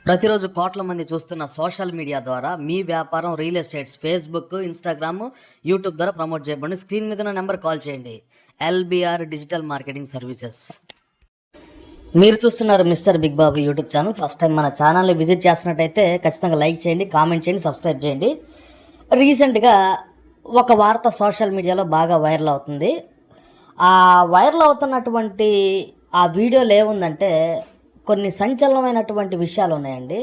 ప్రతిరోజు కోట్ల మంది చూస్తున్న సోషల్ మీడియా ద్వారా మీ వ్యాపారం real estates Facebook, Instagram, YouTube ద్వారా ప్రమోట్ చేయబడి స్క్రీన్ మీద ఉన్న నెంబర్ కాల్ చేయండి. LBR digital marketing services. మీరు చూస్తున్నారు మిస్టర్ బిగ్ బాబు యూట్యూబ్ ఛానల్. ఫస్ట్ టైం మన ఛానల్ని విజిట్ చేస్తున్నట్టయితే ఖచ్చితంగా లైక్ చేయండి, కామెంట్ చేయండి, సబ్స్క్రైబ్ చేయండి. రీసెంట్గా ఒక వార్త సోషల్ మీడియాలో బాగా వైరల్ అవుతుంది. ఆ వైరల్ అవుతున్నటువంటి ఆ వీడియోలో ఏముందంటే కొన్ని సంచలనమైనటువంటి విషయాలు ఉన్నాయండి.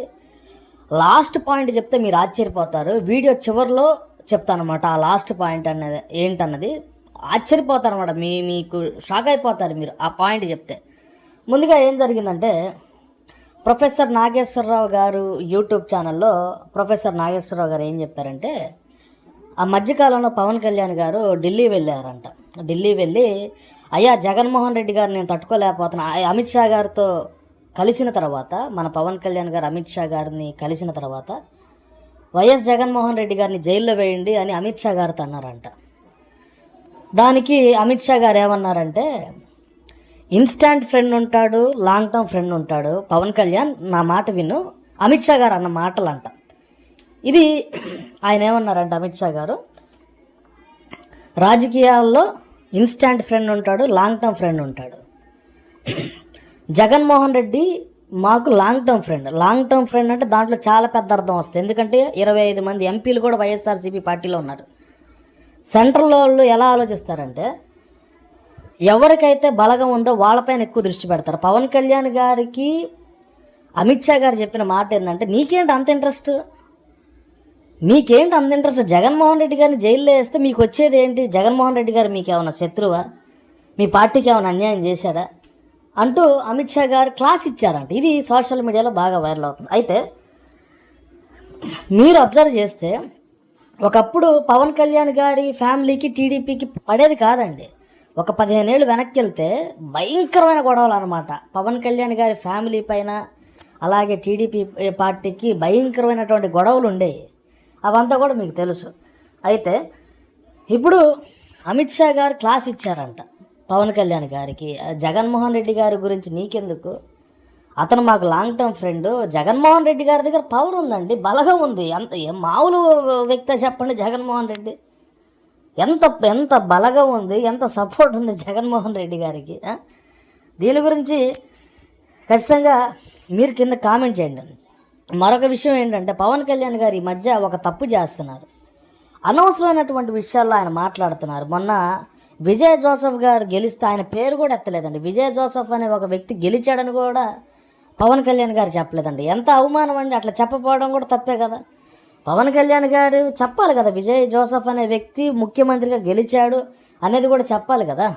లాస్ట్ పాయింట్ చెప్తే మీరు ఆశ్చర్యపోతారు. వీడియో చివరిలో చెప్తానమాట ఆ లాస్ట్ పాయింట్ అనేది ఏంటన్నది. ఆశ్చర్యపోతారన్నమాట. మీకు షాక్ అయిపోతారు మీరు ఆ పాయింట్ చెప్తే. ముందుగా ఏం జరిగిందంటే, ప్రొఫెసర్ నాగేశ్వరరావు గారు యూట్యూబ్ ఛానల్లో ప్రొఫెసర్ నాగేశ్వరరావు గారు ఏం చెప్పారంటే, ఆ మధ్యకాలంలో పవన్ కళ్యాణ్ గారు ఢిల్లీ వెళ్ళారంట. ఢిల్లీ వెళ్ళి, అయ్యా జగన్మోహన్ రెడ్డి గారు నేను తట్టుకోలేకపోతున్నా, అమిత్ షా గారితో కలిసిన తర్వాత, మన పవన్ కళ్యాణ్ గారు అమిత్ షా గారిని కలిసిన తర్వాత వైఎస్ జగన్మోహన్ రెడ్డి గారిని జైల్లో వేయండి అని అమిత్ షా గారితో అన్నారంట. దానికి అమిత్ షా గారు ఏమన్నారంటే, ఇన్స్టాంట్ ఫ్రెండ్ ఉంటాడు, లాంగ్ టర్మ్ ఫ్రెండ్ ఉంటాడు. పవన్ కళ్యాణ్ నా మాట విను, అమిత్ షా గారు అన్న మాటలంట. ఇది ఆయన ఏమన్నారంటే, అమిత్ షా గారు రాజకీయాల్లో ఇన్స్టాంట్ ఫ్రెండ్ ఉంటాడు, లాంగ్ టర్మ్ ఫ్రెండ్ ఉంటాడు. జగన్మోహన్ రెడ్డి మాకు long term friend. Long term friend అంటే దాంట్లో చాలా పెద్ద అర్థం వస్తుంది. ఎందుకంటే 25 మంది ఎంపీలు కూడా వైఎస్ఆర్సీపీ పార్టీలో ఉన్నారు. సెంట్రల్ వాళ్ళు ఎలా ఆలోచిస్తారంటే, ఎవరికైతే బలగం ఉందో వాళ్ళపైన ఎక్కువ దృష్టి పెడతారు. పవన్ కళ్యాణ్ గారికి అమిత్ షా గారు చెప్పిన మాట ఏంటంటే, నీకేంటి అంత ఇంట్రెస్ట్, జగన్మోహన్ రెడ్డి గారిని జైల్లో వేస్తే మీకు వచ్చేది ఏంటి? జగన్మోహన్ రెడ్డి గారు మీకు ఏమైనా శత్రువా? మీ పార్టీకి ఏమైనా అన్యాయం చేశాడా అంటూ అమిత్ షా గారు క్లాస్ ఇచ్చారంట. ఇది సోషల్ మీడియాలో బాగా వైరల్ అవుతుంది. అయితే మీరు అబ్జర్వ్ చేస్తే, ఒకప్పుడు పవన్ కళ్యాణ్ గారి ఫ్యామిలీకి టీడీపీకి పడేది కాదండి. ఒక 15 ఏళ్ళు వెనక్కి వెళ్తే భయంకరమైన గొడవలు అనమాట. పవన్ కళ్యాణ్ గారి ఫ్యామిలీ పైన, అలాగే టీడీపీ పార్టీకి భయంకరమైనటువంటి గొడవలు ఉండేవి. అవంతా కూడా మీకు తెలుసు. అయితే ఇప్పుడు అమిత్ షా గారు క్లాస్ ఇచ్చారంట పవన్ కళ్యాణ్ గారికి. జగన్మోహన్ రెడ్డి గారి గురించి నీకెందుకు, అతను మాకు long term friend. Jaganmohan Reddy గారి దగ్గర పవర్ ఉందండి, బలగం ఉంది. మామూలు వ్యక్తి చెప్పండి, జగన్మోహన్ రెడ్డి ఎంత బలగం ఉంది, ఎంత సపోర్ట్ ఉంది జగన్మోహన్ రెడ్డి గారికి. దీని గురించి ఖచ్చితంగా మీరు కింద కామెంట్ చేయండి. మరొక విషయం ఏంటంటే, పవన్ కళ్యాణ్ గారు ఈ మధ్య ఒక తప్పు చేస్తున్నారు. అనవసరమైనటువంటి విషయాల్లో ఆయన మాట్లాడుతున్నారు. మొన్న విజయ్ జోసెఫ్ గారు గెలిస్తే ఆయన పేరు కూడా ఎత్తలేదండి. విజయ్ జోసెఫ్ అనే ఒక వ్యక్తి గెలిచాడని కూడా పవన్ కళ్యాణ్ గారు చెప్పలేదండి. ఎంత అవమానం అండి. అట్లా చెప్పపోవడం కూడా తప్పే కదా. పవన్ కళ్యాణ్ గారు చెప్పాలి కదా, విజయ్ జోసెఫ్ అనే వ్యక్తి ముఖ్యమంత్రిగా గెలిచాడు అనేది కూడా చెప్పాలి కదా.